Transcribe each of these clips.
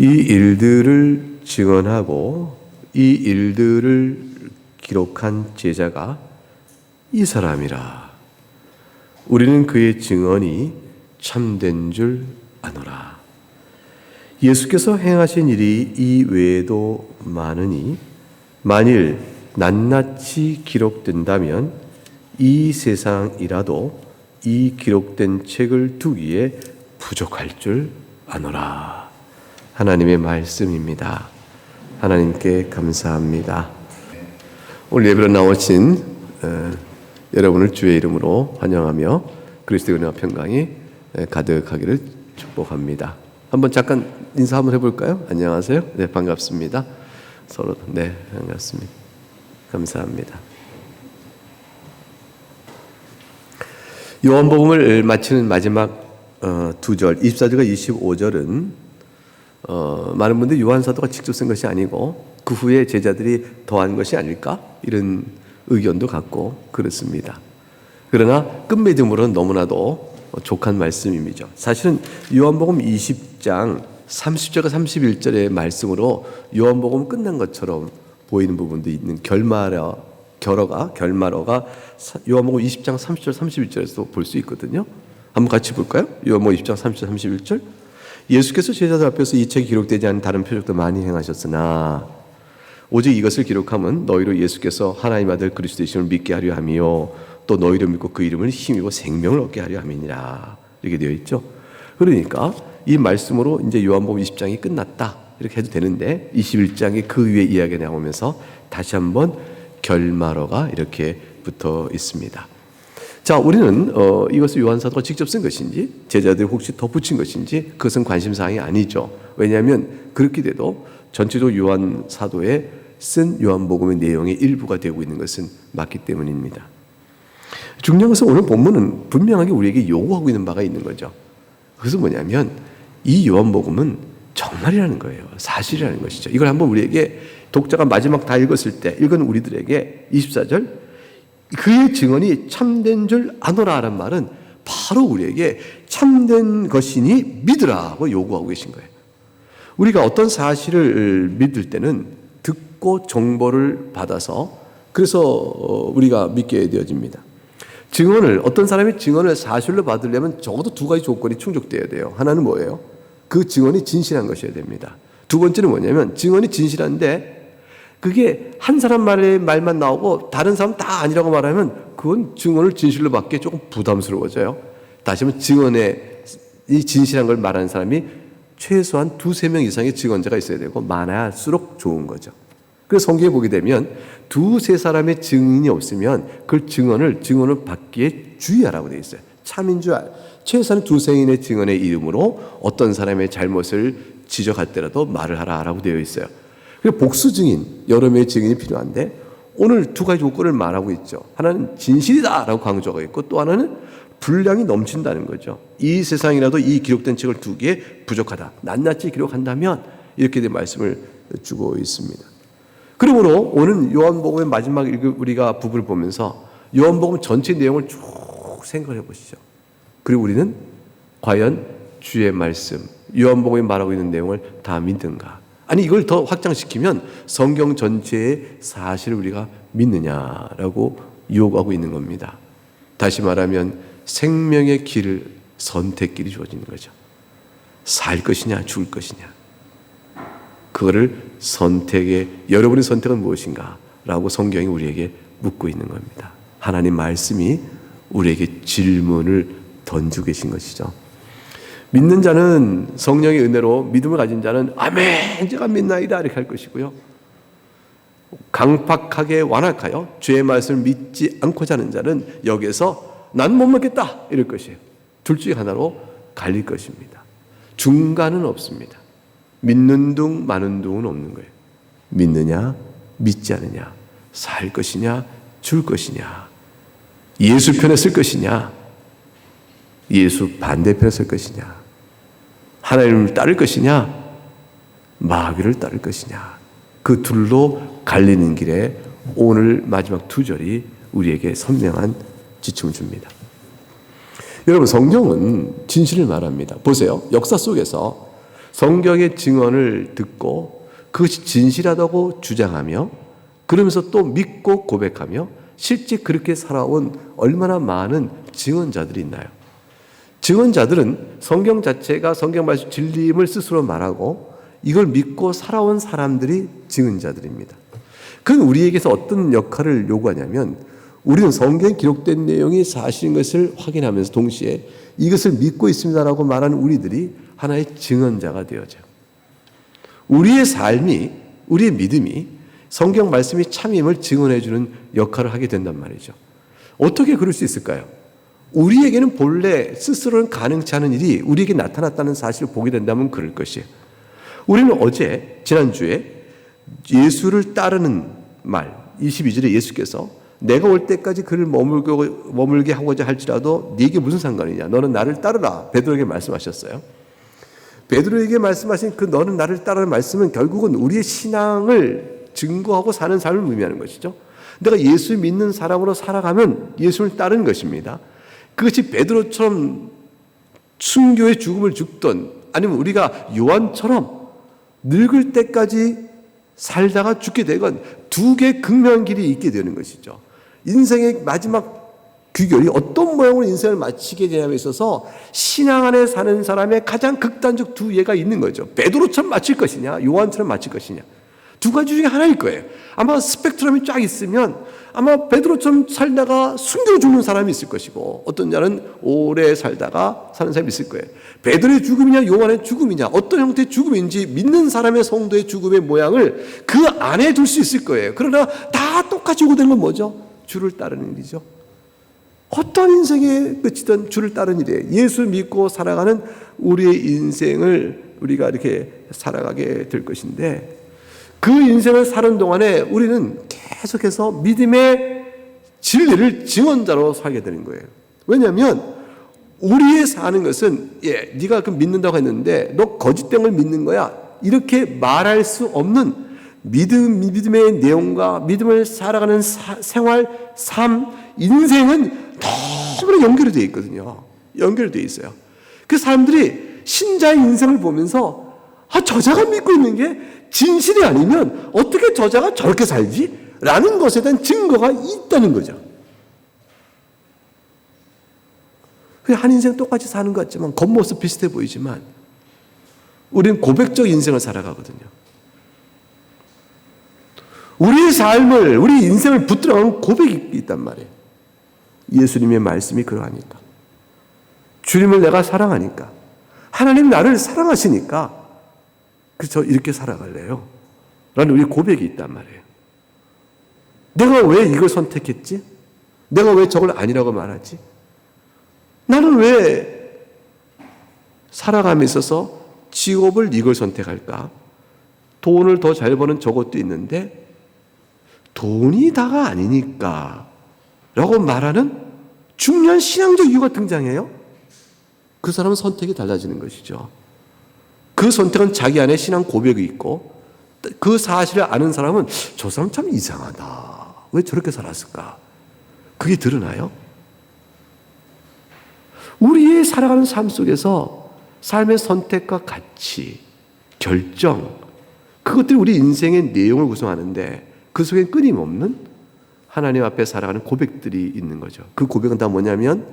이 일들을 증언하고 이 일들을 기록한 제자가 이 사람이라. 우리는 그의 증언이 참된 줄 아노라. 예수께서 행하신 일이 이 외에도 많으니 만일 낱낱이 기록된다면 이 세상이라도 이 기록된 책을 두기에 부족할 줄 아노라. 하나님의 말씀입니다. 하나님께 감사합니다. 오늘 예배로 나오신 여러분을 주의 이름으로 환영하며 그리스도의 은혜와 평강이 가득하기를 축복합니다. 한번 잠깐 인사 한번 해볼까요? 안녕하세요. 네, 반갑습니다. 서로 네, 반갑습니다. 감사합니다. 요한복음을 마치는 마지막 두 절, 24절과 25절은 많은 분들이 요한 사도가 직접 쓴 것이 아니고 그 후에 제자들이 더한 것이 아닐까? 이런 의견도 갖고 그렇습니다. 그러나 끝맺음으로는 너무나도 족한 말씀입니다. 사실은 요한복음 20장 30절과 31절의 말씀으로 요한복음 끝난 것처럼 보이는 부분도 있는 결말어가 요한복음 20장 30절 31절에서 볼 수 있거든요. 한번 같이 볼까요? 요한복음 20장 30절 31절. 예수께서 제자들 앞에서 이 책이 기록되지 않은 다른 표적도 많이 행하셨으나 오직 이것을 기록하면 너희로 예수께서 하나님 아들 그리스도이심을 믿게 하려 함이요 또 너희를 믿고 그 이름을 힘입어 생명을 얻게 하려 함이니라. 이렇게 되어 있죠. 그러니까 이 말씀으로 이제 요한복음 20장이 끝났다 이렇게 해도 되는데 21장에 그 위에 이야기가 나오면서 다시 한번 결말어가 이렇게 붙어 있습니다. 자, 우리는 이것을 요한 사도가 직접 쓴 것인지 제자들이 혹시 덧붙인 것인지 그것은 관심사항이 아니죠. 왜냐하면 그렇게 돼도 전체적으로 요한 사도에 쓴 요한복음의 내용의 일부가 되고 있는 것은 맞기 때문입니다. 중요한 것은 오늘 본문은 분명하게 우리에게 요구하고 있는 바가 있는 거죠. 그것은 뭐냐면 이 요한복음은 정말이라는 거예요. 사실이라는 것이죠. 이걸 한번 우리에게 독자가 마지막 다 읽었을 때 읽은 우리들에게 24절 그의 증언이 참된 줄 아노라 라는 말은 바로 우리에게 참된 것이니 믿으라고 요구하고 계신 거예요. 우리가 어떤 사실을 믿을 때는 듣고 정보를 받아서 그래서 우리가 믿게 되어집니다. 어떤 사람이 증언을 사실로 받으려면 적어도 두 가지 조건이 충족되어야 돼요. 하나는 뭐예요? 그 증언이 진실한 것이어야 됩니다. 두 번째는 뭐냐면 증언이 진실한데 그게 한 사람 말만 나오고 다른 사람 다 아니라고 말하면 그건 증언을 진실로 받기에 조금 부담스러워져요. 다시 한번 증언에 이 진실한 걸 말하는 사람이 최소한 두세 명 이상의 증언자가 있어야 되고 많아질수록 좋은 거죠. 그래서 성경에 보게 되면 두세 사람의 증인이 없으면 그 증언을 받기에 주의하라고 되어 있어요. 참인 줄 최소한 두세인의 증언의 이름으로 어떤 사람의 잘못을 지적할 때라도 말을 하라라고 되어 있어요. 그리고 복수 증인, 여러 명의 증인이 필요한데 오늘 두 가지 조건을 말하고 있죠. 하나는 진실이다라고 강조하고 있고 또 하나는 분량이 넘친다는 거죠. 이 세상이라도 이 기록된 책을 두기에 부족하다. 낱낱이 기록한다면 이렇게 된 말씀을 주고 있습니다. 그러므로 오늘 요한복음의 마지막 우리가 부분을 보면서 요한복음 전체 내용을 쭉 생각해 보시죠. 그리고 우리는 과연 주의 말씀, 요한복음이 말하고 있는 내용을 다 믿는가? 아니 이걸 더 확장시키면 성경 전체의 사실을 우리가 믿느냐라고 요구하고 있는 겁니다. 다시 말하면 생명의 길을 선택길이 주어지는 거죠. 살 것이냐 죽을 것이냐 그거를 여러분의 선택은 무엇인가 라고 성경이 우리에게 묻고 있는 겁니다. 하나님 말씀이 우리에게 질문을 던지고 계신 것이죠. 믿는 자는 성령의 은혜로 믿음을 가진 자는 아멘 제가 믿나이다 이렇게 할 것이고요. 강팍하게 완악하여 주의 말씀을 믿지 않고자 하는 자는 여기에서 난 못 먹겠다 이럴 것이에요. 둘 중에 하나로 갈릴 것입니다. 중간은 없습니다. 믿는 둥 마는 둥은 없는 거예요. 믿느냐 믿지 않느냐 살 것이냐 줄 것이냐 예수 편에 쓸 것이냐 예수 반대편에 쓸 것이냐 하나님을 따를 것이냐 마귀를 따를 것이냐 그 둘로 갈리는 길에 오늘 마지막 두 절이 우리에게 선명한 지침을 줍니다. 여러분 성경은 진실을 말합니다. 보세요. 역사 속에서 성경의 증언을 듣고 그것이 진실하다고 주장하며 그러면서 또 믿고 고백하며 실제 그렇게 살아온 얼마나 많은 증언자들이 있나요? 증언자들은 성경 자체가 성경 말씀 진리임을 스스로 말하고 이걸 믿고 살아온 사람들이 증언자들입니다. 그건 우리에게서 어떤 역할을 요구하냐면 우리는 성경에 기록된 내용이 사실인 것을 확인하면서 동시에 이것을 믿고 있습니다라고 말하는 우리들이 하나의 증언자가 되어져요. 우리의 삶이, 우리의 믿음이 성경 말씀이 참임을 증언해주는 역할을 하게 된단 말이죠. 어떻게 그럴 수 있을까요? 우리에게는 본래 스스로는 가능치 않은 일이 우리에게 나타났다는 사실을 보게 된다면 그럴 것이에요. 우리는 어제, 지난주에 예수를 따르는 말, 22절에 예수께서 내가 올 때까지 그를 머물게 하고자 할지라도 네게 무슨 상관이냐? 너는 나를 따르라. 베드로에게 말씀하셨어요. 베드로에게 말씀하신 그 너는 나를 따르는 말씀은 결국은 우리의 신앙을 증거하고 사는 삶을 의미하는 것이죠. 내가 예수 믿는 사람으로 살아가면 예수를 따르는 것입니다. 그것이 베드로처럼 순교의 죽음을 죽던 아니면 우리가 요한처럼 늙을 때까지 살다가 죽게 되건 두 개의 극명한 길이 있게 되는 것이죠. 인생의 마지막 귀결이 어떤 모양으로 인생을 마치게 되냐에 있어서 신앙 안에 사는 사람의 가장 극단적 두 예가 있는 거죠. 베드로처럼 마칠 것이냐 요한처럼 마칠 것이냐 두 가지 중에 하나일 거예요. 아마 스펙트럼이 쫙 있으면 아마 베드로처럼 살다가 숨겨 죽는 사람이 있을 것이고 어떤 자는 오래 살다가 사는 사람이 있을 거예요. 베드로의 죽음이냐 요한의 죽음이냐 어떤 형태의 죽음인지 믿는 사람의 성도의 죽음의 모양을 그 안에 둘 수 있을 거예요. 그러나 다 똑같이 오게 되는 건 뭐죠? 주를 따르는 일이죠. 어떤 인생의 끝이든 주를 따르는 일이에요. 예수 믿고 살아가는 우리의 인생을 우리가 이렇게 살아가게 될 것인데 그 인생을 사는 동안에 우리는 계속해서 믿음의 진리를 증언자로 살게 되는 거예요. 왜냐하면 우리의 사는 것은 네가 그 믿는다고 했는데 너 거짓된 걸 믿는 거야 이렇게 말할 수 없는 믿음의 내용과 믿음을 살아가는 생활, 삶, 인생은 너무나 연결이 되어 있거든요. 연결되어 있어요. 그 사람들이 신자의 인생을 보면서 저자가 믿고 있는 게 진실이 아니면 어떻게 저자가 저렇게 살지? 라는 것에 대한 증거가 있다는 거죠. 한 인생 똑같이 사는 것 같지만 겉모습 비슷해 보이지만 우리는 고백적 인생을 살아가거든요. 우리의 삶을, 우리 인생을 붙들어가는 고백이 있단 말이에요. 예수님의 말씀이 그러하니까. 주님을 내가 사랑하니까. 하나님 나를 사랑하시니까. 그래서 이렇게 살아갈래요. 라는 우리 고백이 있단 말이에요. 내가 왜 이걸 선택했지? 내가 왜 저걸 아니라고 말하지? 나는 왜 살아감에 있어서 직업을 이걸 선택할까? 돈을 더 잘 버는 저것도 있는데 돈이 다가 아니니까 라고 말하는 중요한 신앙적 이유가 등장해요. 그 사람은 선택이 달라지는 것이죠. 그 선택은 자기 안에 신앙 고백이 있고 그 사실을 아는 사람은 저 사람 참 이상하다. 왜 저렇게 살았을까? 그게 드러나요. 우리의 살아가는 삶 속에서 삶의 선택과 가치, 결정, 그것들이 우리 인생의 내용을 구성하는데 그 속엔 끊임없는 하나님 앞에 살아가는 고백들이 있는 거죠. 그 고백은 다 뭐냐면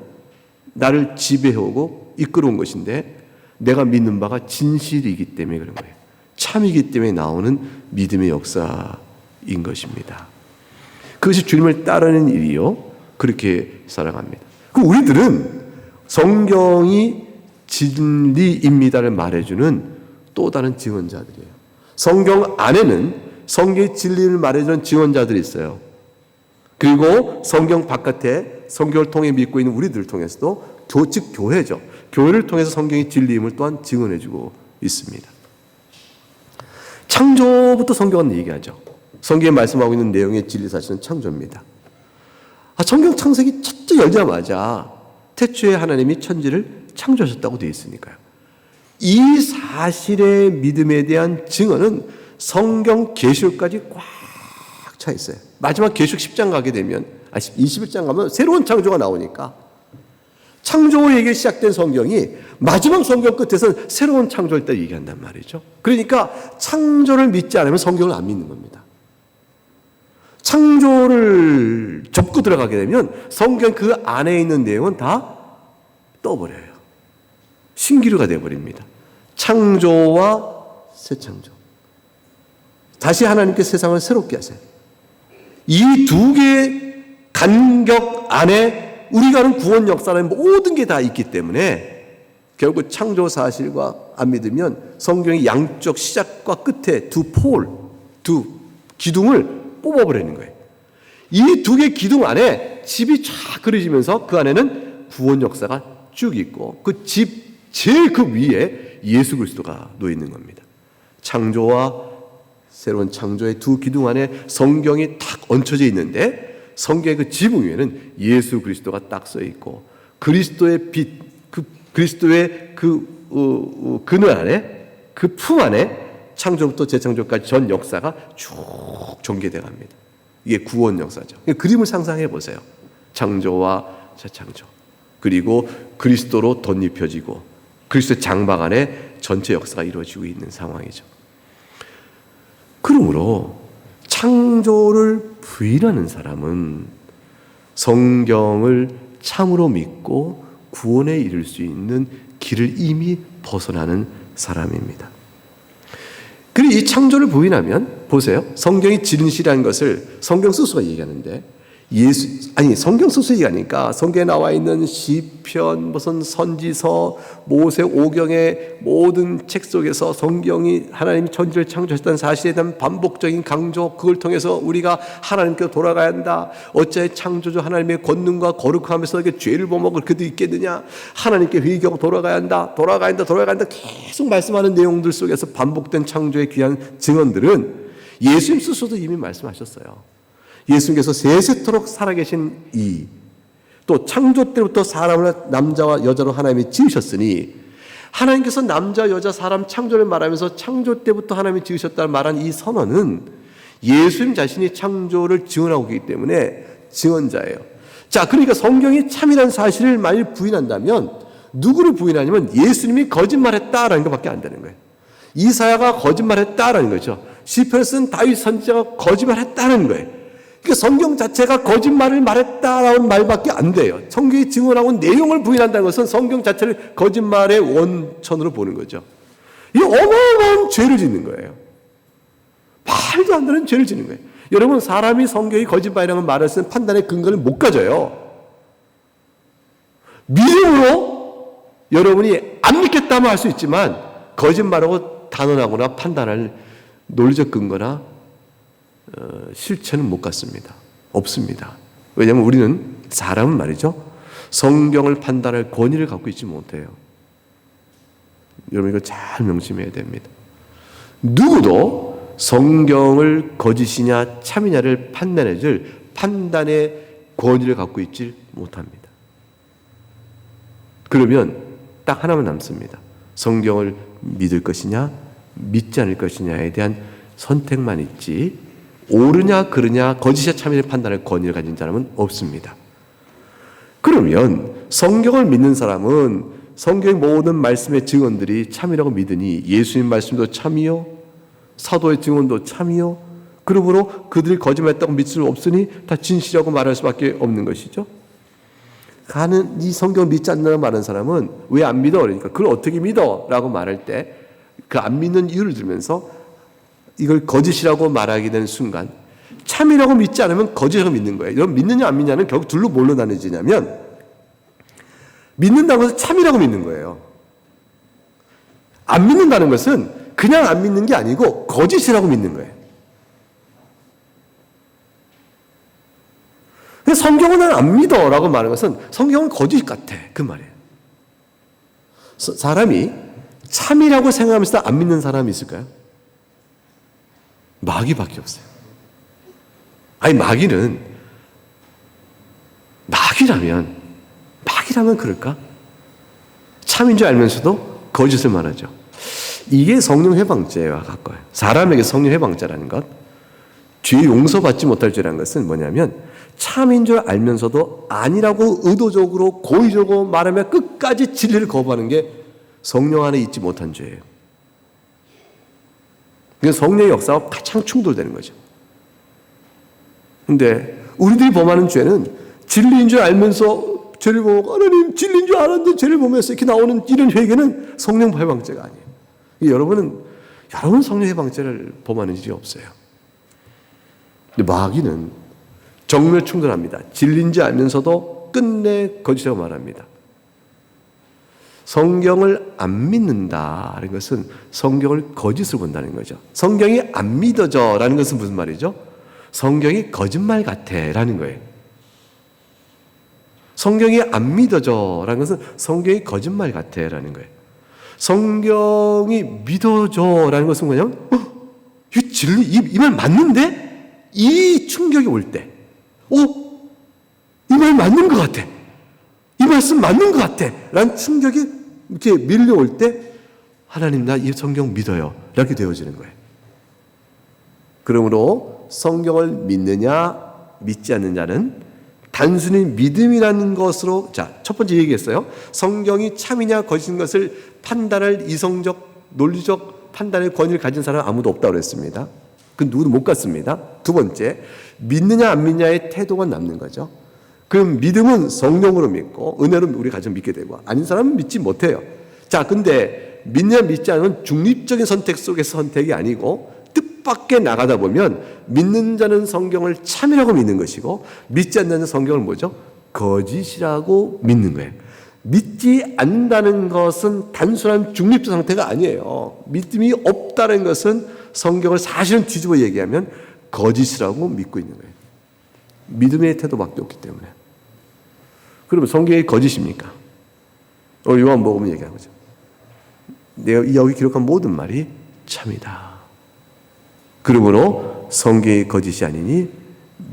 나를 지배해오고 이끌어온 것인데 내가 믿는 바가 진실이기 때문에 그런 거예요. 참이기 때문에 나오는 믿음의 역사인 것입니다. 그것이 주님을 따르는 일이요. 그렇게 살아갑니다. 그럼 우리들은 성경이 진리입니다를 말해주는 또 다른 증언자들이에요. 성경 안에는 성경의 진리를 말해주는 증언자들이 있어요. 그리고 성경 바깥에 성경을 통해 믿고 있는 우리들을 통해서도 즉 교회죠. 교회를 통해서 성경의 진리임을 또한 증언해주고 있습니다. 창조부터 성경은 얘기하죠. 성경에 말씀하고 있는 내용의 진리 사실은 창조입니다. 성경 창세기 첫째 열자마자 태초에 하나님이 천지를 창조하셨다고 되어 있으니까요. 이 사실의 믿음에 대한 증언은 성경 계시록까지 꽉 차 있어요. 마지막 계시록 10장 가게 되면 21장 가면 새로운 창조가 나오니까 창조 얘기 시작된 성경이 마지막 성경 끝에서 새로운 창조를 때 얘기한단 말이죠. 그러니까 창조를 믿지 않으면 성경을 안 믿는 겁니다. 창조를 접고 들어가게 되면 성경 그 안에 있는 내용은 다 떠버려요. 신기루가 되어버립니다. 창조와 새 창조. 다시 하나님께서 세상을 새롭게 하세요. 이 두 개의 간격 안에 우리가 하는 구원 역사는 모든 게 다 있기 때문에 결국 창조 사실과 안 믿으면 성경의 양쪽 시작과 끝에 두 기둥을 뽑아버리는 거예요. 이 두 개의 기둥 안에 집이 쫙 그려지면서 그 안에는 구원 역사가 쭉 있고 그 집 제일 그 위에 예수 그리스도가 놓여 있는 겁니다. 창조와 새로운 창조의 두 기둥 안에 성경이 탁 얹혀져 있는데 성경의 그 지붕 위에는 예수 그리스도가 딱 써 있고 그리스도의 빛, 그리스도의 그늘 안에 그 품 안에 창조부터 재창조까지 전 역사가 쭉 전개돼 갑니다. 이게 구원 역사죠. 그림을 상상해 보세요. 창조와 재창조. 그리고 그리스도로 덧입혀지고 그리스도의 장막 안에 전체 역사가 이루어지고 있는 상황이죠. 그러므로 창조를 부인하는 사람은 성경을 참으로 믿고 구원에 이를 수 있는 길을 이미 벗어나는 사람입니다. 그리고 이 창조를 부인하면 보세요. 성경이 진실한 것을 성경 스스로가 얘기하는데 성경 스스로 얘기하니까 성경에 나와 있는 시편, 무슨 선지서, 모세오경의 모든 책 속에서 성경이 하나님이 천지를 창조하셨다는 사실에 대한 반복적인 강조, 그걸 통해서 우리가 하나님께로 돌아가야 한다. 어찌하여 창조주 하나님의 권능과 거룩함에서 이렇게 죄를 범하고 그렇게도 있겠느냐. 하나님께 회개하고 돌아가야 한다. 돌아가야 한다. 계속 말씀하는 내용들 속에서 반복된 창조의 귀한 증언들은 예수님 스스로도 이미 말씀하셨어요. 예수님께서 세세토록 살아계신 또 창조 때부터 사람을 남자와 여자로 하나님이 지으셨으니 하나님께서 남자, 여자, 사람 창조를 말하면서 창조 때부터 하나님이 지으셨다고 말한 이 선언은 예수님 자신이 창조를 증언하고 있기 때문에 증언자예요. 자, 그러니까 성경이 참이라는 사실을 만일 부인한다면 누구를 부인하냐면 예수님이 거짓말했다라는 것밖에 안 되는 거예요. 이사야가 거짓말했다라는 거죠. 시편을 쓴 다윗 선지자가 거짓말했다는 거예요. 그러니까 성경 자체가 거짓말을 말했다라는 말밖에 안 돼요. 성경이 증언하고 내용을 부인한다는 것은 성경 자체를 거짓말의 원천으로 보는 거죠. 이 어마어마한 죄를 짓는 거예요. 말도 안 되는 죄를 짓는 거예요. 여러분, 사람이 성경이 거짓말이라는 말을 쓰는 판단의 근거를 못 가져요. 믿음으로 여러분이 안 믿겠다면 할 수 있지만 거짓말하고 단언하거나 판단할 논리적 근거나 실체는 못 갖습니다. 없습니다. 왜냐하면 우리는 사람은 말이죠. 성경을 판단할 권위를 갖고 있지 못해요. 여러분 이거 잘 명심해야 됩니다. 누구도 성경을 거짓이냐 참이냐를 판단해줄 판단의 권위를 갖고 있지 못합니다. 그러면 딱 하나만 남습니다. 성경을 믿을 것이냐 믿지 않을 것이냐에 대한 선택만 있지 옳으냐 그르냐 거짓이냐 참이냐 판단할 권위를 가진 사람은 없습니다. 그러면 성경을 믿는 사람은 성경의 모든 말씀의 증언들이 참이라고 믿으니 예수님 말씀도 참이요 사도의 증언도 참이요 그러므로 그들이 거짓말했다고 믿을 수 없으니 다 진실이라고 말할 수밖에 없는 것이죠. 이 성경을 믿지 않는다고 말하는 사람은 왜 안 믿어? 그러니까 그걸 어떻게 믿어? 라고 말할 때 그 안 믿는 이유를 들면서 이걸 거짓이라고 말하게 되는 순간 참이라고 믿지 않으면 거짓이라고 믿는 거예요. 여러분 믿느냐 안 믿느냐는 결국 둘로 뭘로 나눠지냐면 믿는다는 것은 참이라고 믿는 거예요. 안 믿는다는 것은 그냥 안 믿는 게 아니고 거짓이라고 믿는 거예요. 근데 성경은 난 안 믿어 라고 말하는 것은 성경은 거짓 같아 그 말이에요. 사람이 참이라고 생각하면서 안 믿는 사람이 있을까요? 마귀밖에 없어요. 아니 마귀라면 그럴까? 참인 줄 알면서도 거짓을 말하죠. 이게 성령 회방죄와 가까워요. 사람에게 성령 회방죄라는 것, 죄 용서받지 못할 죄라는 것은 뭐냐면 참인 줄 알면서도 아니라고 의도적으로 고의적으로 말하며 끝까지 진리를 거부하는 게 성령 안에 있지 못한 죄예요. 그게 성령의 역사와 가장 충돌되는 거죠. 근데 우리들이 범하는 죄는 진리인 줄 알면서 죄를 보고 하나님 진리인 줄 알았는데 죄를 보면서 이렇게 나오는 이런 회개는 성령 해방죄가 아니에요. 여러분 성령 해방죄를 범하는 일이 없어요. 근데 마귀는 정면 충돌합니다. 진리인지 알면서도 끝내 거짓이라고 말합니다. 성경을 안 믿는다는 것은 성경을 거짓으로 본다는 거죠. 성경이 안 믿어져라는 것은 무슨 말이죠? 성경이 거짓말 같아라는 거예요. 성경이 안 믿어져라는 것은 성경이 거짓말 같아라는 거예요. 성경이 믿어져라는 것은 뭐냐면 이 진리, 이 말 맞는데? 이 충격이 올 때 이 말 맞는 것 같아. 이 말씀 맞는 것 같아. 라는 충격이 이렇게 밀려올 때 하나님 나 이 성경 믿어요. 이렇게 되어지는 거예요. 그러므로 성경을 믿느냐 믿지 않느냐는 단순히 믿음이라는 것으로 첫 번째 얘기했어요. 성경이 참이냐 거짓인 것을 판단할 이성적 논리적 판단의 권위를 가진 사람은 아무도 없다고 그랬습니다. 그 누구도 못 갔습니다. 두 번째, 믿느냐 안 믿느냐의 태도가 남는 거죠. 그럼 믿음은 성령으로 믿고 은혜로 우리 가정 믿게 되고 아닌 사람은 믿지 못해요. 근데 믿느냐 믿지 않은 중립적인 선택 속에서 선택이 아니고 뜻밖에 나가다 보면 믿는 자는 성경을 참이라고 믿는 것이고 믿지 않는 자는 성경을 뭐죠? 거짓이라고 믿는 거예요. 믿지 않는다는 것은 단순한 중립적 상태가 아니에요. 믿음이 없다는 것은 성경을 사실은 뒤집어 얘기하면 거짓이라고 믿고 있는 거예요. 믿음의 태도밖에 없기 때문에. 그러면 성경이 거짓입니까? 요한복음 얘기하는 거죠. 내가 여기 기록한 모든 말이 참이다. 그러므로 성경이 거짓이 아니니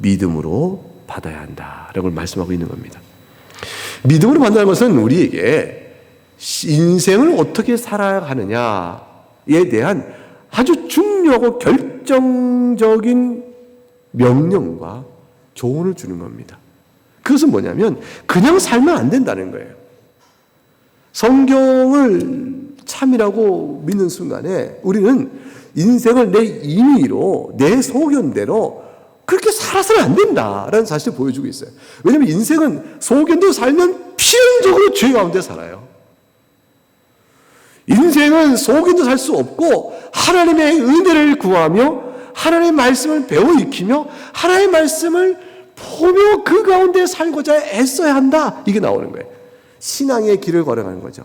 믿음으로 받아야 한다라고 말씀하고 있는 겁니다. 믿음으로 받는다는 것은 우리에게 인생을 어떻게 살아가느냐에 대한 아주 중요하고 결정적인 명령과 조언을 주는 겁니다. 그것은 뭐냐면 그냥 살면 안 된다는 거예요. 성경을 참이라고 믿는 순간에 우리는 인생을 내 임의로 내 소견대로 그렇게 살아서는 안 된다라는 사실을 보여주고 있어요. 왜냐하면 인생은 소견대로 살면 필연적으로 죄 가운데 살아요. 인생은 소견대로 살 수 없고 하나님의 은혜를 구하며 하나님의 말씀을 배워 익히며 하나님의 말씀을 보며 그 가운데 살고자 애써야 한다. 이게 나오는 거예요. 신앙의 길을 걸어가는 거죠.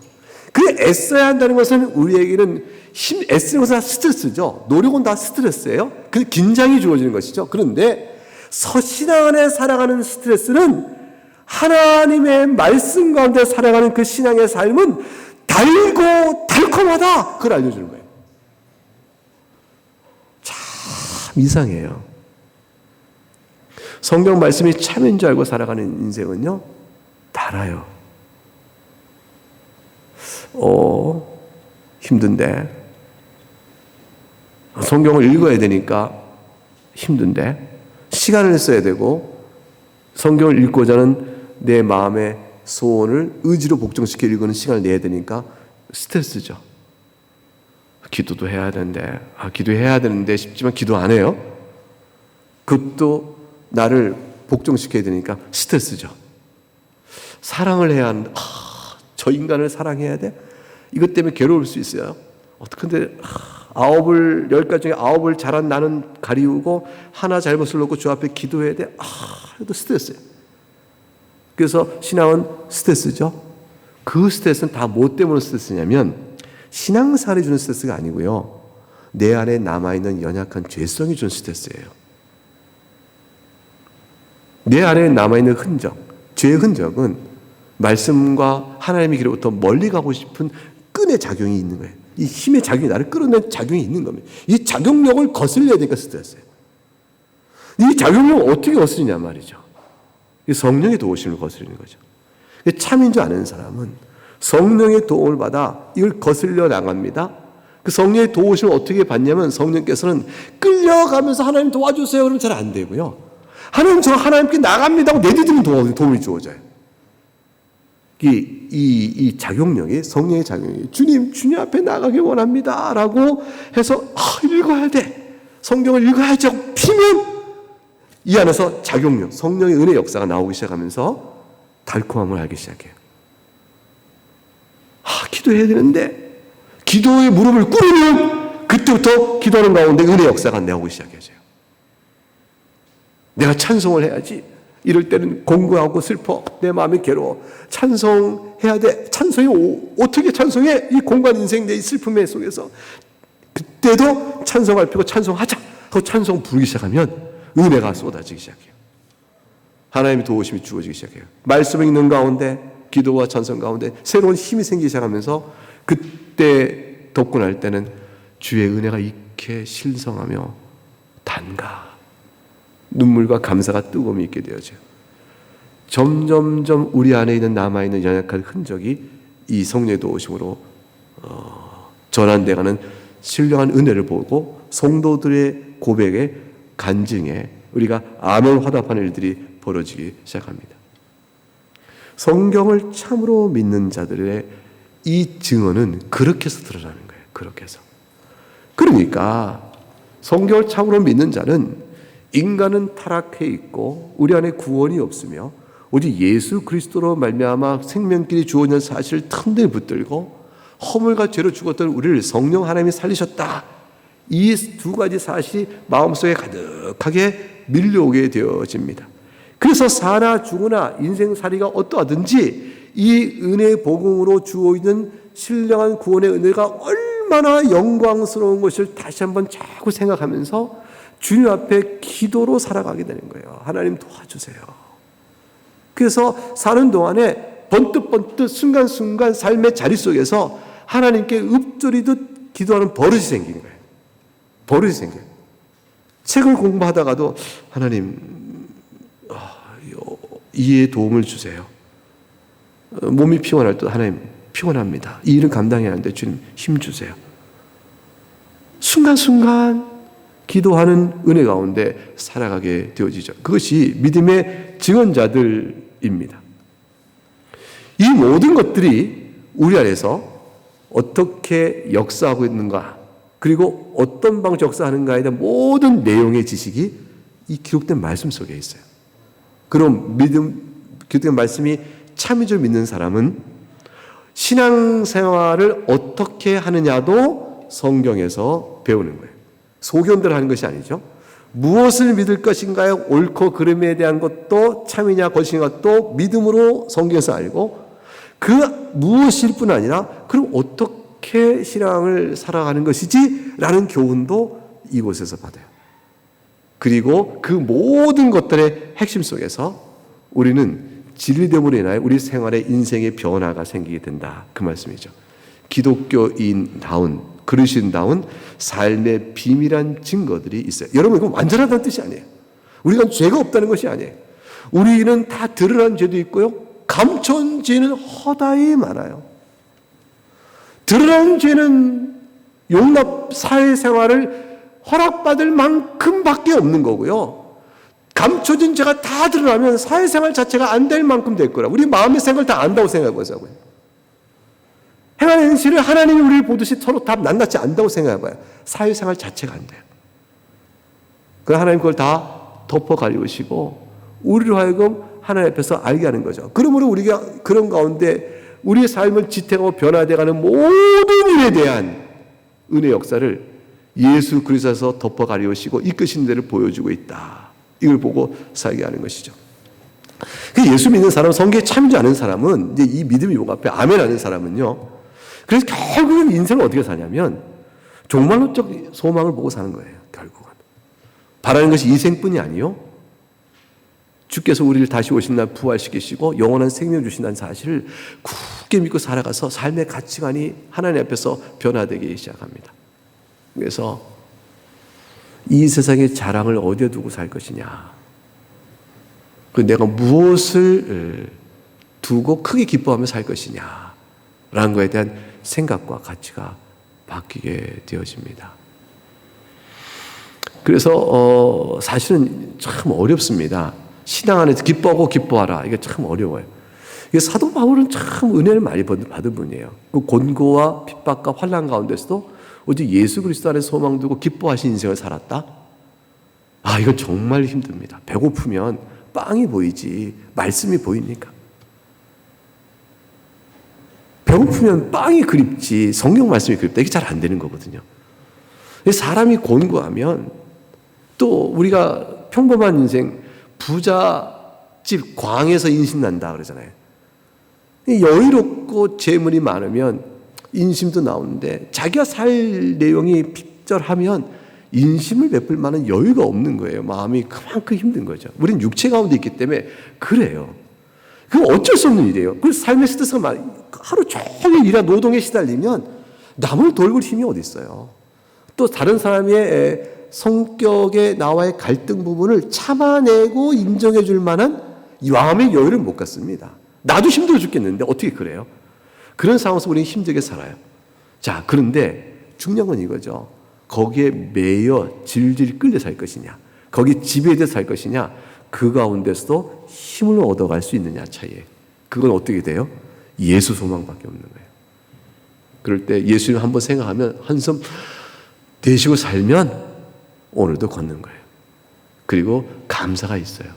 그 애써야 한다는 것은 우리에게는 애쓰는 것은 다 스트레스죠. 노력은 다 스트레스예요. 그 긴장이 주어지는 것이죠. 그런데 신앙 안에 살아가는 스트레스는 하나님의 말씀 가운데 살아가는 그 신앙의 삶은 달고 달콤하다. 그걸 알려주는 거예요. 참 이상해요. 성경 말씀이 참인 줄 알고 살아가는 인생은요, 달아요. 힘든데. 성경을 읽어야 되니까 힘든데. 시간을 써야 되고, 성경을 읽고자 하는 내 마음의 소원을 의지로 복종시켜 읽는 시간을 내야 되니까 스트레스죠. 기도도 해야 되는데, 기도해야 되는데 싶지만 기도 안 해요. 그것도 나를 복종시켜야 되니까 스트레스죠. 사랑을 해야 하는데, 저 인간을 사랑해야 돼? 이것 때문에 괴로울 수 있어요. 근데 10가지 중에 9을 잘한 나는 가리우고 하나 잘못을 놓고 주 앞에 기도해야 돼? 그래도 스트레스예요. 그래서 신앙은 스트레스죠. 그 스트레스는 다 뭐 때문에 스트레스냐면 신앙생활이 주는 스트레스가 아니고요. 내 안에 남아있는 연약한 죄성이 주는 스트레스예요. 내 안에 남아있는 흔적, 죄의 흔적은 말씀과 하나님의 길로부터 멀리 가고 싶은 끈의 작용이 있는 거예요. 이 힘의 작용이 나를 끌어내는 작용이 있는 겁니다. 이 작용력을 거슬려야 되니까 스트레스예요. 이 작용력을 어떻게 거스리냐 말이죠. 성령의 도우심을 거스리는 거죠. 참인 줄 아는 사람은 성령의 도움을 받아 이걸 거슬려 나갑니다. 그 성령의 도우심을 어떻게 받냐면 성령께서는 끌려가면서 하나님 도와주세요 그러면 잘 안 되고요. 하나님, 저 하나님께 나갑니다 하고 내디디면 도움이 주어져요. 이 작용력이, 성령의 작용력이, 주님 앞에 나가기 원합니다 라고 해서 읽어야 돼, 성경을 읽어야죠 피면 이 안에서 작용력, 성령의 은혜 역사가 나오기 시작하면서 달콤함을 알기 시작해요. 기도해야 되는데 기도의 무릎을 꿇으면 그때부터 기도하는 가운데 은혜 역사가 나오기 시작해져요. 내가 찬송을 해야지. 이럴 때는 공고하고 슬퍼, 내 마음이 괴로워, 찬송해야 돼. 찬송이 어떻게 찬송해? 이 공간 인생 내 슬픔의 속에서 그때도 찬송할 필요고 찬송하자 하고 찬송 부르기 시작하면 은혜가 쏟아지기 시작해요. 하나님의 도우심이 주어지기 시작해요. 말씀 읽는 가운데, 기도와 찬송 가운데 새로운 힘이 생기기 시작하면서 그때 덮고 날 때는 주의 은혜가 이렇게 신성하며 단가, 눈물과 감사가 뜨거움이 있게 되어져요. 점점점 우리 안에 있는 남아있는 연약한 흔적이 이 성령의 도우심으로 전환되어가는 신령한 은혜를 보고 성도들의 고백에, 간증에 우리가 아멘 화답하는 일들이 벌어지기 시작합니다. 성경을 참으로 믿는 자들의 이 증언은 그렇게 해서 드러나는 거예요. 그렇게 해서. 그러니까 성경을 참으로 믿는 자는 인간은 타락해 있고 우리 안에 구원이 없으며 오직 예수 그리스도로 말미암아 생명길이 주어진 사실을 튼튼히 붙들고 허물과 죄로 죽었던 우리를 성령 하나님이 살리셨다, 이 두 가지 사실이 마음속에 가득하게 밀려오게 되어집니다. 그래서 사나 죽으나 인생살이가 어떠하든지 이 은혜의 복음으로 주어있는 신령한 구원의 은혜가 얼마나 영광스러운 것을 다시 한번 자꾸 생각하면서 주님 앞에 기도로 살아가게 되는 거예요. 하나님 도와주세요. 그래서 사는 동안에 번뜩번뜩 순간순간 삶의 자리 속에서 하나님께 읊조리듯 기도하는 버릇이 생긴 거예요. 버릇이 생겨요. 책을 공부하다가도 하나님 이해의 도움을 주세요. 몸이 피곤할 때 하나님 피곤합니다. 이 일은 감당해야 하는데 주님 힘 주세요. 순간순간 기도하는 은혜 가운데 살아가게 되어지죠. 그것이 믿음의 증언자들입니다. 이 모든 것들이 우리 안에서 어떻게 역사하고 있는가, 그리고 어떤 방식 역사하는가에 대한 모든 내용의 지식이 이 기록된 말씀 속에 있어요. 그럼 기록된 말씀이 참인 믿는 사람은 신앙생활을 어떻게 하느냐도 성경에서 배우는 거예요. 소견대로 하는 것이 아니죠. 무엇을 믿을 것인가요? 옳고 그름에 대한 것도 참이냐 거짓이냐 것도 믿음으로 성경에서 알고, 그 무엇일 뿐 아니라 그럼 어떻게 신앙을 살아가는 것이지? 라는 교훈도 이곳에서 받아요. 그리고 그 모든 것들의 핵심 속에서 우리는 진리됨으로 인하여 우리 생활의 인생의 변화가 생기게 된다, 그 말씀이죠. 기독교인다운, 그리스도인다운 삶의 비밀한 증거들이 있어요. 여러분, 이건 완전하다는 뜻이 아니에요. 우리가 죄가 없다는 것이 아니에요. 우리는 다 드러난 죄도 있고요, 감춰온 죄는 허다히 많아요. 드러난 죄는 용납 사회생활을 허락받을 만큼밖에 없는 거고요, 감춰진 죄가 다 드러나면 사회생활 자체가 안 될 만큼 될 거라. 우리 마음의 생각을 다 안다고 생각해보자고요. 행하는 현실을 하나님이 우리를 보듯이 서로 다 낱낱이 안다고 생각해봐요. 사회생활 자체가 안 돼요. 그래서 하나님 그걸 다 덮어 가리우시고 우리로 하여금 하나님 앞에서 알게 하는 거죠. 그러므로 우리가 그런 가운데 우리의 삶을 지탱하고 변화되어가는 모든 일에 대한 은혜 역사를 예수 그리스도에서 덮어 가리우시고 이끄신 데를 보여주고 있다, 이걸 보고 살게 하는 것이죠. 예수 믿는 사람, 성경에 참지 않은 사람은 이제 이 믿음이 목 앞에 아멘 하는 사람은요, 그래서 결국은 인생을 어떻게 사냐면 종말론적 소망을 보고 사는 거예요. 결국은 바라는 것이 이 생뿐이 아니요, 주께서 우리를 다시 오신 날 부활시키시고 영원한 생명 주신다는 사실을 굳게 믿고 살아가서 삶의 가치관이 하나님 앞에서 변화되기 시작합니다. 그래서 이 세상의 자랑을 어디에 두고 살 것이냐, 내가 무엇을 두고 크게 기뻐하며 살 것이냐 라는 것에 대한 생각과 가치가 바뀌게 되어집니다. 그래서 사실은 참 어렵습니다. 신앙 안에서 기뻐하고 기뻐하라. 이게 참 어려워요. 이게 사도 바울은 참 은혜를 많이 받은 분이에요. 그 곤고와 핍박과 환난 가운데서도 오직 예수 그리스도 안에 소망 두고 기뻐하신 인생을 살았다. 아, 이건 정말 힘듭니다. 배고프면 빵이 보이지 말씀이 보입니까? 배고프면 빵이 그립지 성경 말씀이 그립다. 이게 잘 안 되는 거거든요. 사람이 곤고하면 또 우리가 평범한 인생 부잣집 광에서 인신난다 그러잖아요. 여유롭고 재물이 많으면 인심도 나오는데 자기가 살 내용이 핍절하면 인심을 베풀 만한 여유가 없는 거예요. 마음이 그만큼 힘든 거죠. 우리는 육체 가운데 있기 때문에 그래요. 그건 어쩔 수 없는 일이에요. 그래서 삶의 스트레스가 하루 종일 일하 노동에 시달리면 남을 돌볼 힘이 어디 있어요. 또 다른 사람의 성격에 나와의 갈등 부분을 참아내고 인정해 줄 만한 마음의 여유를 못 갖습니다. 나도 힘들어 죽겠는데 어떻게 그래요? 그런 상황에서 우리는 힘들게 살아요. 자, 그런데 중요한 건 이거죠. 거기에 매여 질질 끌려 살 것이냐, 거기 지배돼 살 것이냐, 그 가운데서도 힘을 얻어갈 수 있느냐 차이에. 그건 어떻게 돼요? 예수 소망밖에 없는 거예요. 그럴 때 예수님 한번 생각하면 한숨 내쉬고 살면 오늘도 걷는 거예요. 그리고 감사가 있어요.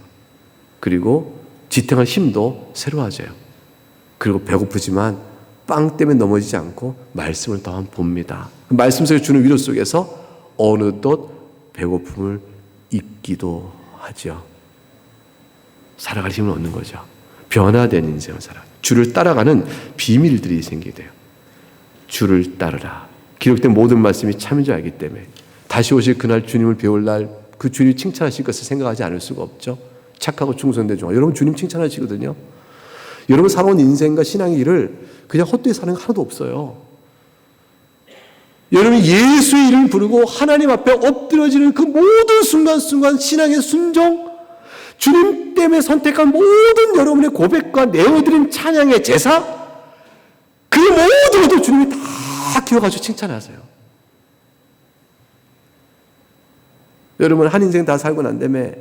그리고 지탱할 힘도 새로워져요. 그리고 배고프지만 빵 때문에 넘어지지 않고 말씀을 더 봅니다. 말씀 속에 주는 위로 속에서 어느덧 배고픔을 잊기도 하죠. 살아갈 힘을 얻는 거죠. 변화된 인생을 살아요. 주를 따라가는 비밀들이 생기게 돼요. 주를 따르라. 기록된 모든 말씀이 참인 줄 알기 때문에 다시 오실 그날 주님을 배울 날 그 주님이 칭찬하실 것을 생각하지 않을 수가 없죠. 착하고 충성된 종아. 여러분 주님 칭찬하시거든요. 여러분 살아온 인생과 신앙의 일을 그냥 헛되이 사는 거 하나도 없어요. 여러분 예수의 이름을 부르고 하나님 앞에 엎드려지는 그 모든 순간순간 신앙의 순종, 주님 때문에 선택한 모든 여러분의 고백과 내어드린 찬양의 제사, 그 모든 것도 주님이 다 기억하시고 칭찬하세요. 여러분 한 인생 다 살고 난 다음에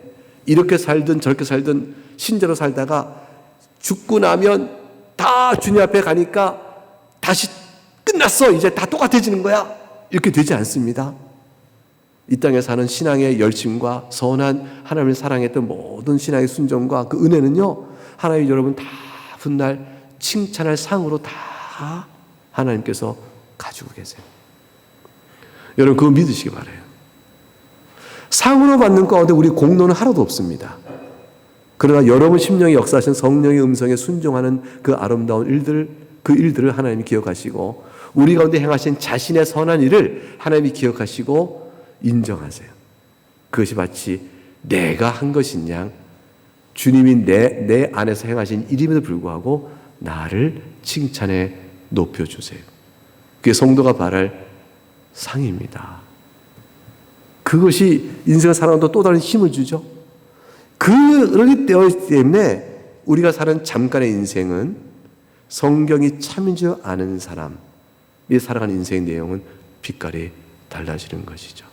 이렇게 살든 저렇게 살든 신자로 살다가 죽고 나면 다 주님 앞에 가니까 다시 끝났어. 이제 다 똑같아지는 거야. 이렇게 되지 않습니다. 이 땅에 사는 신앙의 열심과 선한 하나님을 사랑했던 모든 신앙의 순종과 그 은혜는요, 하나님 여러분 다 훗날 칭찬할 상으로 다 하나님께서 가지고 계세요. 여러분 그거 믿으시기 바라요. 상으로 받는 가운데 우리 공로는 하나도 없습니다. 그러나 여러분 심령에 역사하신 성령의 음성에 순종하는 그 아름다운 일들, 그 일들을 하나님이 기억하시고 우리 가운데 행하신 자신의 선한 일을 하나님이 기억하시고 인정하세요. 그것이 마치 내가 한 것인 양 주님이 내 안에서 행하신 일임에도 불구하고 나를 칭찬해 높여주세요. 그게 성도가 바랄 상입니다. 그것이 인생을 살아가는 또 다른 힘을 주죠. 그러기 때문에 우리가 사는 잠깐의 인생은 성경이 참인 줄 아는 사람이 살아가는 인생의 내용은 빛깔이 달라지는 것이죠.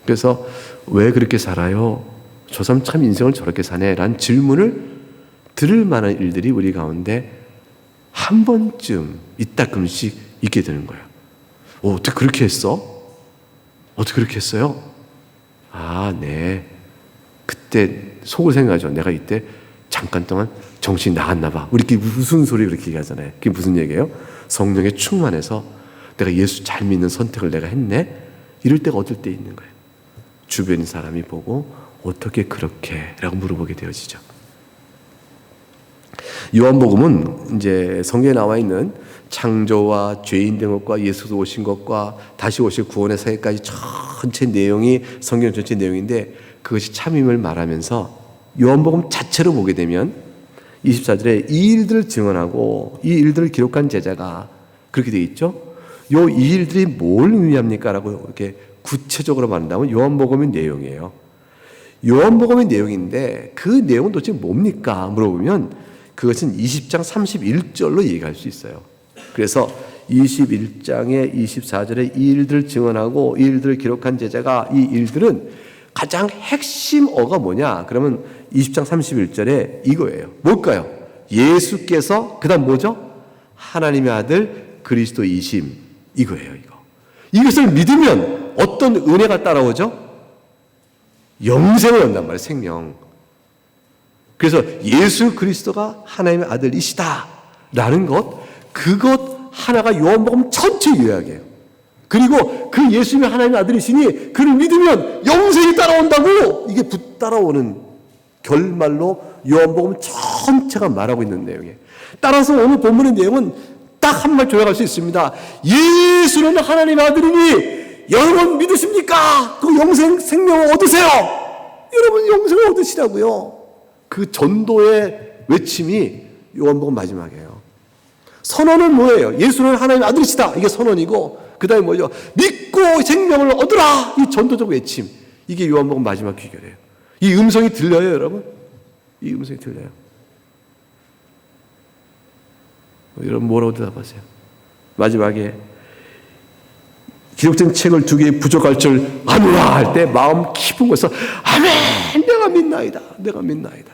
그래서 왜 그렇게 살아요? 저 사람 참 인생을 저렇게 사네 라는 질문을 들을 만한 일들이 우리 가운데 한 번쯤 이따금씩 있게 되는 거예요. 어떻게 그렇게 했어? 어떻게 그렇게 했어요? 아, 네. 그때 속을 생각하죠. 내가 이때 잠깐 동안 정신이 나갔나 봐. 우리끼리 무슨 소리 그렇게 얘기하잖아요. 그게 무슨 얘기예요? 성령에 충만해서 내가 예수 잘 믿는 선택을 내가 했네? 이럴 때가 어떨 때 있는 거예요. 주변 사람이 보고 어떻게 그렇게? 라고 물어보게 되어지죠. 요한복음은 이제 성경에 나와 있는 창조와 죄인 된 것과 예수도 오신 것과 다시 오실 구원의 사역까지 전체 내용이 성경 전체 내용인데 그것이 참임을 말하면서 요한복음 자체로 보게 되면 24절에 이 일들을 증언하고 이 일들을 기록한 제자가 그렇게 되어 있죠. 이 일들이 뭘 의미합니까? 라고 이렇게 구체적으로 말한다면 요한복음의 내용이에요. 요한복음의 내용인데 그 내용은 도대체 뭡니까? 물어보면 그것은 20장 31절로 얘기할 수 있어요. 그래서 21장의 24절에 이 일들을 증언하고 이 일들을 기록한 제자가 이 일들은 가장 핵심어가 뭐냐? 그러면 20장 31절에 이거예요. 뭘까요? 예수께서 그다음 뭐죠? 하나님의 아들 그리스도이심. 이거예요. 이것을 믿으면 어떤 은혜가 따라오죠? 영생을 얻는단 말이에요. 생명. 그래서 예수 그리스도가 하나님의 아들이시다 라는 것, 그것 하나가 요한복음 전체 요약이에요. 그리고 그 예수님이 하나님의 아들이시니 그를 믿으면 영생이 따라온다고, 이게 따라오는 결말로 요한복음 전체가 말하고 있는 내용이에요. 따라서 오늘 본문의 내용은 딱 한 말 조약할 수 있습니다. 예수는 하나님의 아들이니 여러분 믿으십니까? 그 생명을 얻으세요. 여러분 영생을 얻으시라고요. 그 전도의 외침이 요한복음 마지막이에요. 선언은 뭐예요? 예수는 하나님의 아들이시다. 이게 선언이고, 그 다음에 뭐죠? 믿고 생명을 얻으라. 이 전도적 외침. 이게 요한복음 마지막 귀결이에요. 이 음성이 들려요, 여러분? 이 음성이 들려요. 여러분 뭐라고 대답하세요? 마지막에 기록된 책을 2개 부족할 줄 아노라 할 때 마음 깊은 곳에서 아멘, 내가 믿나이다, 내가 믿나이다,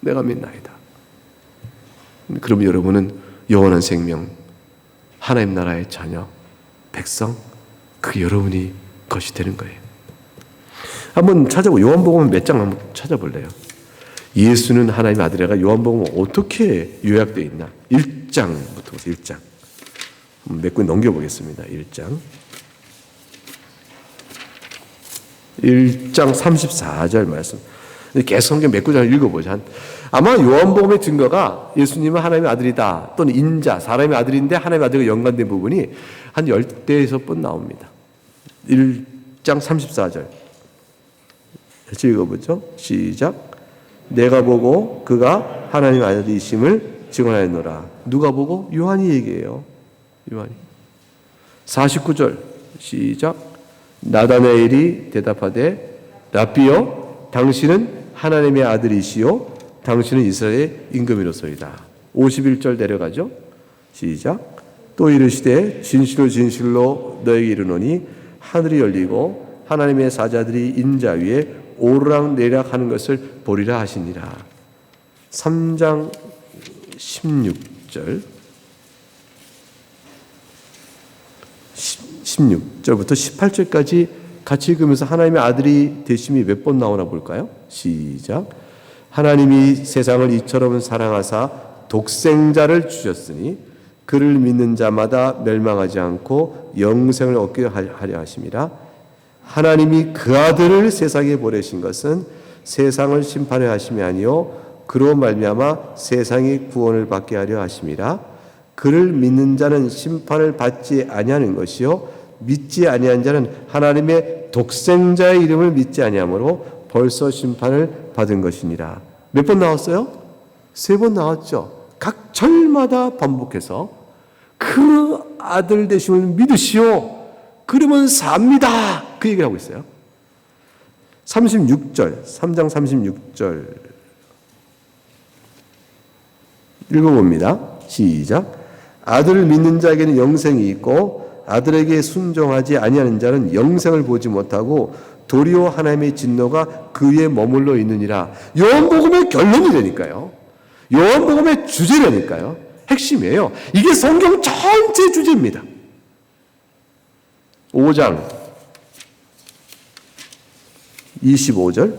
내가 믿나이다. 그럼 여러분은 영원한 생명, 하나님 나라의 자녀, 백성, 그 여러분이 것이 되는 거예요. 한번 찾아보고 요한복음 몇 장 한번 찾아볼래요? 예수는 하나님의 아들이라가 요한복음 어떻게 요약되어 있나? 1장부터 보세요. 1장. 몇 권 넘겨보겠습니다. 1장. 1장 34절 말씀. 계속 성경 몇 구절 읽어보자. 아마 요한복음의 증거가 예수님은 하나님의 아들이다, 또는 인자, 사람의 아들인데 하나님의 아들과 연관된 부분이 한 10대에서 번 나옵니다. 1장 34절. 같이 읽어보죠. 시작. 내가 보고 그가 하나님의 아들이심을 증언하였노라. 누가 보고? 요한이 얘기해요. 요한이. 49절 시작. 나다나엘이 대답하되 라삐여 당신은 하나님의 아들이시요 당신은 이스라엘의 임금이로소이다. 51절 내려가죠. 시작. 또 이르시되 진실로 진실로 너에게 이르노니 하늘이 열리고 하나님의 사자들이 인자 위에 오르락내리락 하는 것을 보리라 하시니라. 3장 16절 16절부터 18절까지 같이 읽으면서 하나님의 아들이 되심이 몇 번 나오나 볼까요? 시작. 하나님이 세상을 이처럼 사랑하사 독생자를 주셨으니 그를 믿는 자마다 멸망하지 않고 영생을 얻게 하려 하심이라. 하나님이 그 아들을 세상에 보내신 것은 세상을 심판하려 하심이 아니요 그로 말미암아 세상이 구원을 받게 하려 하심이라. 그를 믿는 자는 심판을 받지 아니하는 것이요 믿지 아니한 자는 하나님의 독생자의 이름을 믿지 아니하므로 벌써 심판을 받은 것이니라. 몇 번 나왔어요? 3번 나왔죠. 각 절마다 반복해서 그 아들 되심을 믿으시오. 그러면 삽니다. 그 얘기를 하고 있어요. 36절, 3장 36절 읽어봅니다. 시작. 아들을 믿는 자에게는 영생이 있고 아들에게 순종하지 아니하는 자는 영생을 보지 못하고 도리어 하나님의 진노가 그 위에 머물러 있느니라. 요한복음의 결론이라니까요. 요한복음의 주제라니까요. 핵심이에요. 이게 성경 전체 주제입니다. 5장 25절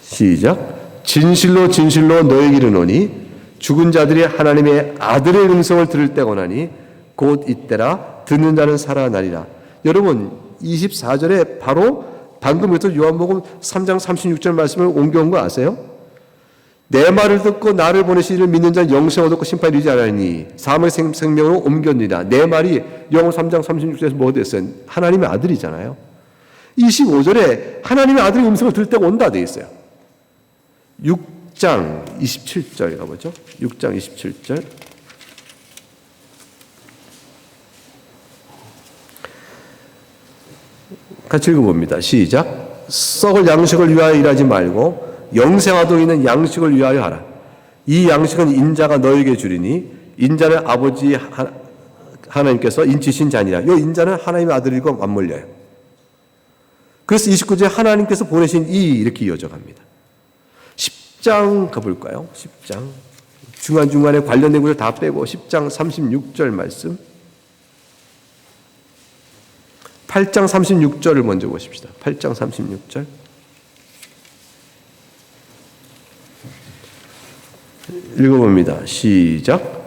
시작. 진실로 진실로 너에게 이르노니 죽은 자들이 하나님의 아들의 음성을 들을 때가 오나니 곧 이때라. 듣는 자는 살아나리라. 여러분 24절에 바로 방금 했던 요한복음 3장 36절 말씀을 옮겨온 거 아세요? 내 말을 듣고 나를 보내신 이를 믿는 자는 영생을 얻고 심판이 이르지 않으니 사망의 생명으로 옮겼느니라. 내 말이 요한복음 3장 36절에서 뭐 됐어요? 하나님의 아들이잖아요. 25절에 하나님의 아들의 음성을 들을 때가 온다 되어 있어요. 6장 27절 가보죠. 6장 27절 같이 읽어봅니다. 시작. 썩을 양식을 위하여 일하지 말고 영생하도 있는 양식을 위하여 하라. 이 양식은 인자가 너에게 주리니 인자는 아버지 하나님께서 인치신 자니라. 이 인자는 하나님의 아들이고 맞물려요. 그래서 29절에 하나님께서 보내신 이렇게 이어져 갑니다. 10장 가볼까요? 10장. 중간중간에 관련된 구절 다 빼고 10장 36절 말씀. 8장 36절을 먼저 보십시다. 8장 36절. 읽어봅니다. 시작.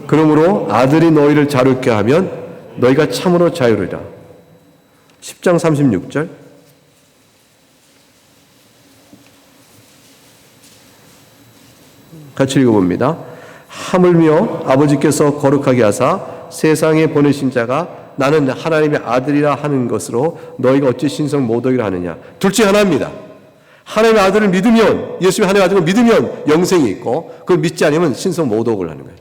그러므로 아들이 너희를 자유롭게 하면 너희가 참으로 자유로리라. 10장 36절. 같이 읽어봅니다. 하물며 아버지께서 거룩하게 하사 세상에 보내신 자가 나는 하나님의 아들이라 하는 것으로 너희가 어찌 신성 모독이라 하느냐. 둘 중 하나입니다. 하나님의 아들을 믿으면, 예수님이 하나님의 아들을 믿으면 영생이 있고, 그걸 믿지 않으면 신성 모독을 하는 거예요.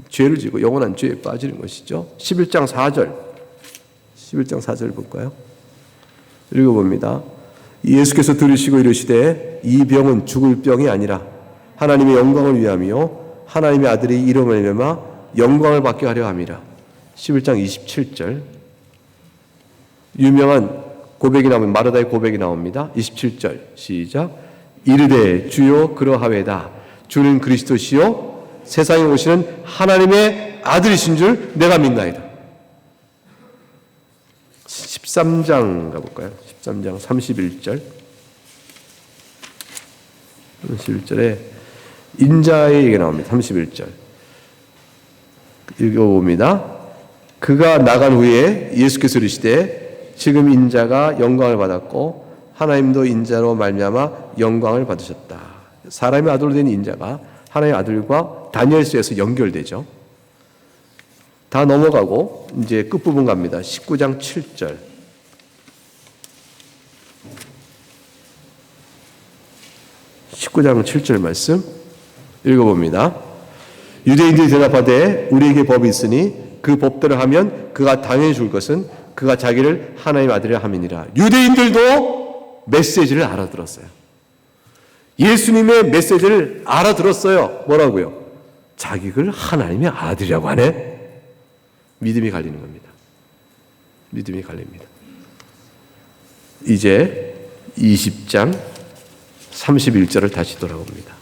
죄를 지고 영원한 죄에 빠지는 것이죠. 11장 4절. 11장 4절 볼까요? 읽어봅니다. 예수께서 들으시고 이르시되 이 병은 죽을 병이 아니라 하나님의 영광을 위함이요 하나님의 아들이 이름을 내마 영광을 받게 하려 함이라. 11장 27절. 유명한 고백이 나오면 마르다의 고백이 나옵니다. 27절 시작. 이르되 주여 그러하외다. 주는 그리스도시요 세상에 오시는 하나님의 아들이신 줄 내가 믿나이다. 13장 가볼까요? 13장 31절. 31절에 인자의 얘기가 나옵니다. 31절 읽어봅니다. 그가 나간 후에 예수께서 이르시되 지금 인자가 영광을 받았고 하나님도 인자로 말미암아 영광을 받으셨다. 사람의 아들로 된 인자가 하나님의 아들과 다니엘서에서 연결되죠. 다 넘어가고 이제 끝부분 갑니다. 19장 7절. 19장 7절 말씀 읽어봅니다. 유대인들이 대답하되 우리에게 법이 있으니 그 법대로 하면 그가 당연히 줄 것은 그가 자기를 하나님의 아들이라 함이니라. 유대인들도 메시지를 알아들었어요. 예수님의 메시지를 알아들었어요. 뭐라고요? 자기를 하나님의 아들이라고 하네. 믿음이 갈리는 겁니다. 믿음이 갈립니다. 이제 20장 31절을 다시 돌아봅니다.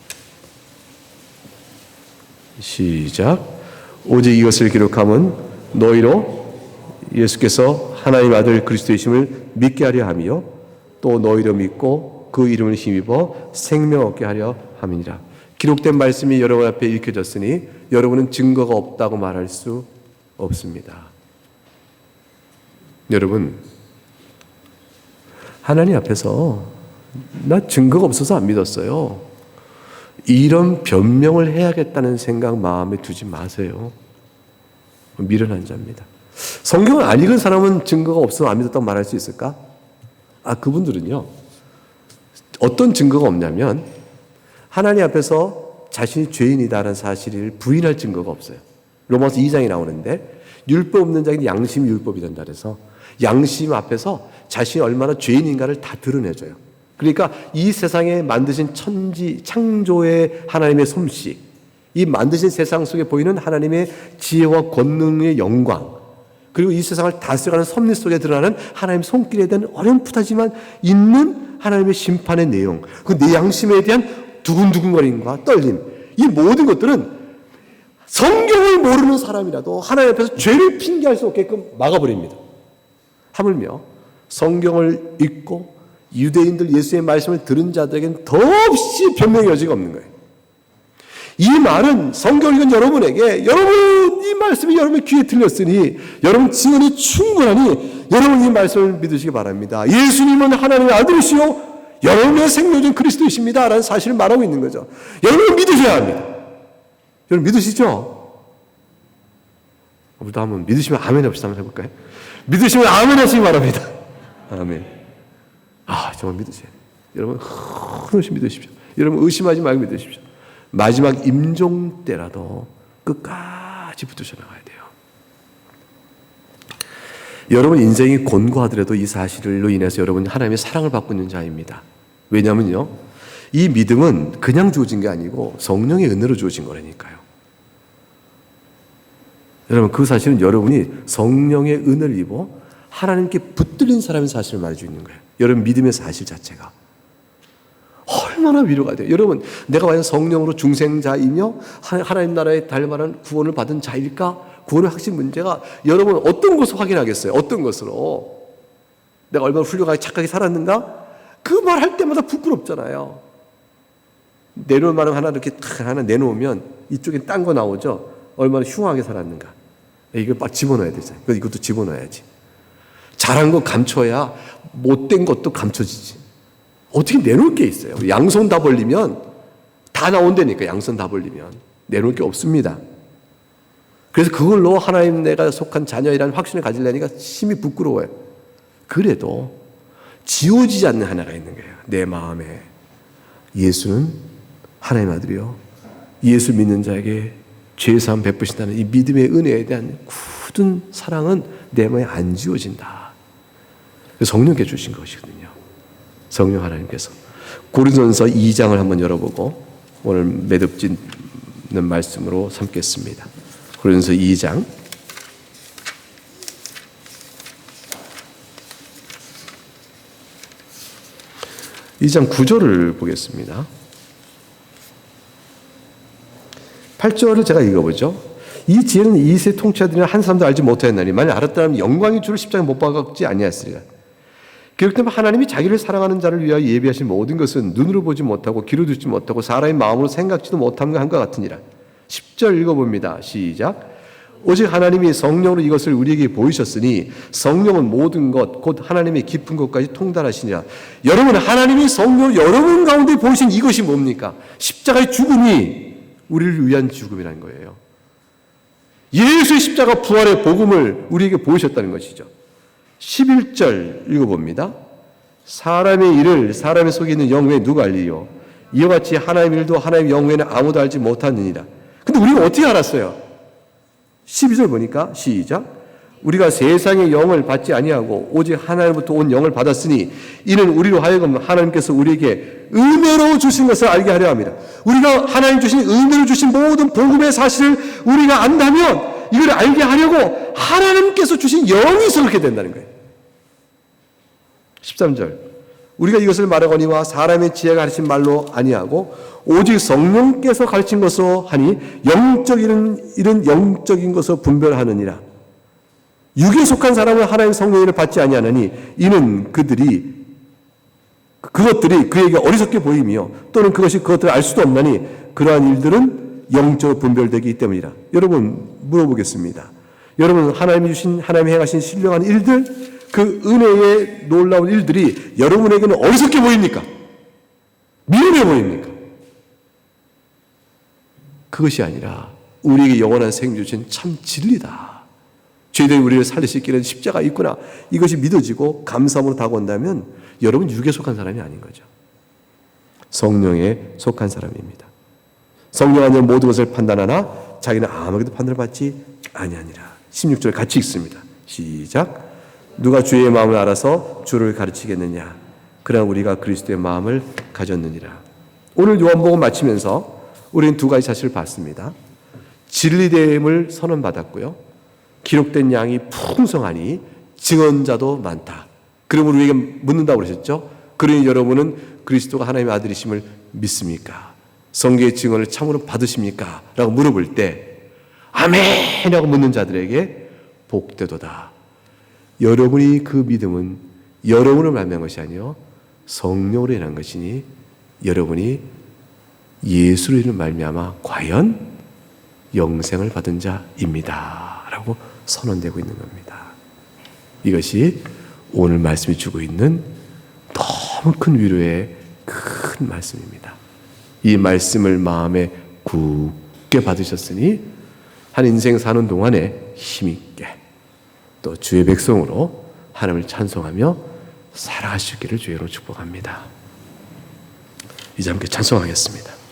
시작. 오직 이것을 기록함은 너희로 예수께서 하나님의 아들 그리스도이심을 믿게 하려 함이요 또 너희로 믿고 그 이름을 힘입어 생명 얻게 하려 함이니라. 기록된 말씀이 여러분 앞에 읽혀졌으니 여러분은 증거가 없다고 말할 수 없습니다. 여러분, 하나님 앞에서 나 증거가 없어서 안 믿었어요, 이런 변명을 해야겠다는 생각 마음에 두지 마세요. 미련한 자입니다. 성경을 안 읽은 사람은 증거가 없어서 안 믿었다고 말할 수 있을까? 그분들은요, 어떤 증거가 없냐면 하나님 앞에서 자신이 죄인이다라는 사실을 부인할 증거가 없어요. 로마서 2장에 나오는데 율법 없는 자에게 양심이 율법이 된다 그래서 양심 앞에서 자신이 얼마나 죄인인가를 다 드러내줘요. 그러니까 이 세상에 만드신 천지 창조의 하나님의 솜씨, 이 만드신 세상 속에 보이는 하나님의 지혜와 권능의 영광, 그리고 이 세상을 다스려가는 섭리 속에 드러나는 하나님의 손길에 대한 어렴풋하지만 있는 하나님의 심판의 내용, 그 내 양심에 대한 두근두근거림과 떨림, 이 모든 것들은 성경을 모르는 사람이라도 하나님 앞에서 죄를 핑계할 수 없게끔 막아버립니다. 하물며 성경을 읽고 유대인들 예수의 말씀을 들은 자들에게는 더없이 변명의 여지가 없는 거예요. 이 말은 성경을 읽은 여러분에게 여러분 이 말씀이 여러분의 귀에 들렸으니 여러분 증언이 충분하니 여러분 이 말씀을 믿으시기 바랍니다. 예수님은 하나님의 아들이시요 여러분의 생명중 그리스도이십니다 라는 사실을 말하고 있는 거죠. 여러분 믿으셔야 합니다. 여러분 믿으시죠? 우리도 한번 믿으시면 아멘 합시다. 한번 해볼까요? 믿으시면 아멘 하시기 바랍니다. 아멘. 정말 믿으세요. 여러분 한없이 믿으십시오. 여러분 의심하지 말고 믿으십시오. 마지막 임종 때라도 끝까지 붙으셔 나가야 돼요. 여러분 인생이 곤고하더라도 이 사실로 인해서 여러분 하나님의 사랑을 받고 있는 자입니다. 왜냐면요, 이 믿음은 그냥 주어진 게 아니고 성령의 은혜로 주어진 거라니까요. 여러분, 그 사실은 여러분이 성령의 은혜를 입어 하나님께 붙들린 사람의 사실을 말해주고 있는 거예요. 여러분 믿음의 사실 자체가 얼마나 위로가 돼요. 여러분, 내가 과연 성령으로 중생자이며 하나님 나라에 달만한 구원을 받은 자일까? 구원의 확신 문제가 여러분 어떤 것을 확인하겠어요? 어떤 것으로? 내가 얼마나 훌륭하게 착하게 살았는가? 그 말 할 때마다 부끄럽잖아요. 내놓을 말은 하나 이렇게 하나 내놓으면 이쪽에 딴 거 나오죠. 얼마나 흉하게 살았는가. 이걸 막 집어넣어야 되잖아요. 이것도 집어넣어야지. 잘한 거 감춰야 못된 것도 감춰지지. 어떻게 내놓을 게 있어요? 양손 다 벌리면 다 나온다니까. 양손 다 벌리면 내놓을 게 없습니다. 그래서 그걸로 하나님 내가 속한 자녀이라는 확신을 가지려니까 심히 부끄러워요. 그래도 지워지지 않는 하나가 있는 거예요. 내 마음에. 예수는 하나님 아들이요, 예수 믿는 자에게 죄사함 베푸신다는 이 믿음의 은혜에 대한 굳은 사랑은 내 마음에 안 지워진다. 성령께 주신 것이거든요. 성령 하나님께서. 고린도전서 2장을 한번 열어보고 오늘 매듭짓는 말씀으로 삼겠습니다. 고린도전서 2장 2장 9절을 보겠습니다. 8절을 제가 읽어보죠. 이 지혜는 이 세대 통치자들이나 한 사람도 알지 못하였나니 만약 알았다면 영광의 주를 십자가에 못 박았지 아니하였으리라. 기록되면 하나님이 자기를 사랑하는 자를 위하여 예비하신 모든 것은 눈으로 보지 못하고 귀로 듣지 못하고 사람의 마음으로 생각지도 못함과 한것 같으니라. 10절 읽어봅니다. 시작. 오직 하나님이 성령으로 이것을 우리에게 보이셨으니 성령은 모든 것 곧 하나님의 깊은 것까지 통달하시니라. 여러분, 하나님이 성령 여러분 가운데 보이신 이것이 뭡니까? 십자가의 죽음이 우리를 위한 죽음이라는 거예요. 예수의 십자가 부활의 복음을 우리에게 보이셨다는 것이죠. 11절 읽어봅니다. 사람의 일을 사람의 속에 있는 영외에 누가 알리요? 이와 같이 하나님의 일도 하나님의 영외에는 아무도 알지 못하느니라. 근데 우리가 어떻게 알았어요? 12절 보니까 시작. 우리가 세상의 영을 받지 아니하고 오직 하나님부터 온 영을 받았으니 이는 우리로 하여금 하나님께서 우리에게 은혜로 주신 것을 알게 하려 합니다. 우리가 하나님 주신 은혜로 주신 모든 복음의 사실을 우리가 안다면 이걸 알게 하려고 하나님께서 주신 영이 있어 그렇게 된다는 거예요. 13절. 우리가 이것을 말하거니와 사람의 지혜가 가르친 말로 아니하고 오직 성령께서 가르친 것으로 하니 영적인 일은 영적인 것으로 분별하느니라. 육에 속한 사람은 하나님의 성령을 받지 아니하느니 이는 그것들이 그에게 어리석게 보이며 또는 그것이 그것들을 알 수도 없나니 그러한 일들은 영적으로 분별되기 때문이라. 여러분 물어보겠습니다. 여러분 하나님이 주신 하나님이 행하신 신령한 일들, 그 은혜의 놀라운 일들이 여러분에게는 어리석게 보입니까? 미련해 보입니까? 그것이 아니라 우리에게 영원한 생명 주신 참 진리다. 죄들이 우리를 살리실 길은 십자가 있구나. 이것이 믿어지고 감사함으로 다가온다면 여러분 육에 속한 사람이 아닌 거죠. 성령에 속한 사람입니다. 성령 안에 모든 것을 판단하나 자기는 아무에게도 판단을 받지 아니하니라. 16절 같이 읽습니다. 시작. 누가 주의 마음을 알아서 주를 가르치겠느냐. 그러나 우리가 그리스도의 마음을 가졌느니라. 오늘 요한복음 마치면서 우리는 두 가지 사실을 봤습니다. 진리됨을 선언받았고요. 기록된 양이 풍성하니 증언자도 많다. 그러므로 우리에게 묻는다고 그러셨죠. 그러니 여러분은 그리스도가 하나님의 아들이심을 믿습니까? 성경의 증언을 참으로 받으십니까? 라고 물어볼 때 아멘! 라고 묻는 자들에게 복되도다. 여러분이 그 믿음은 여러분을 말미암은 것이 아니요 성령으로 인한 것이니 여러분이 예수로 인한 말미암아 과연 영생을 받은 자입니다. 라고 선언되고 있는 겁니다. 이것이 오늘 말씀이 주고 있는 너무 큰 위로의 큰 말씀입니다. 이 말씀을 마음에 굳게 받으셨으니 한 인생 사는 동안에 힘있게 또 주의 백성으로 하나님을 찬송하며 살아가시기를 주의로 축복합니다. 이제 함께 찬송하겠습니다.